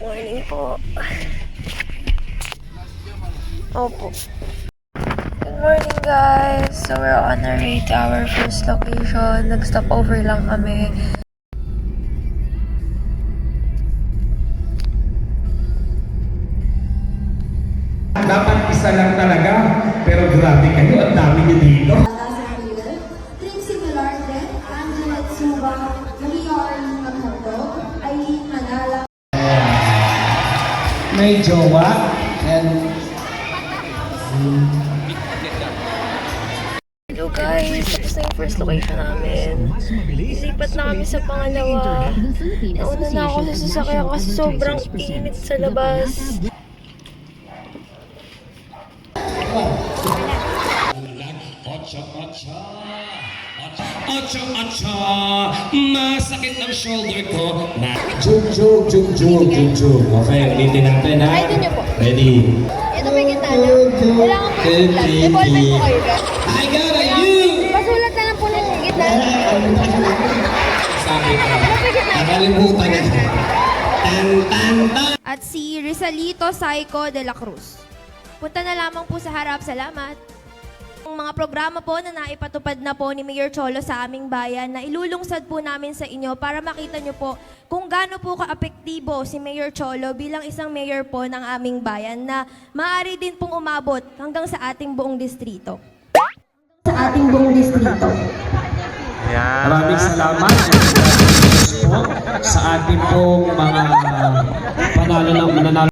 Morning po. Opo. Good morning guys! So we're on our way to our first location. Nag-stop over lang kami. Dapat isa lang talaga, pero grabe kayo, ang dami niyo dito. Trixie Velarde, Angelet Suba, Maria Arlene Maghandog, Aileen Manala. May jowa, and Hello guys! Tapos na yung first location namin. Lilipat na kami sa pangalawa. Nauna na ako sa sasakyan kasi sobrang init sa labas. Acha, masakit ang shoulder ko. Jug. Okay, ulitin natin ha. Ay, dun niyo po. Ready? Ito may gitana. Kailangan po yung sulat. Devolve po kayo guys. I got a you! Pasulat na lang po ng gitna. Sabi ko, nakalimutan niya. Tan. At si Rizalito Saico de la Cruz. Punta na lamang po sa harap. Salamat. Ang mga programa po na naipatupad na po ni Mayor Cholo sa aming bayan na ilulungsad po namin sa inyo para makita nyo po kung gaano po ka-apektibo si Mayor Cholo bilang isang mayor po ng aming bayan na maaari din pong umabot hanggang sa ating buong distrito. Maraming salamat sa ating pong mga panalo ng mananalo.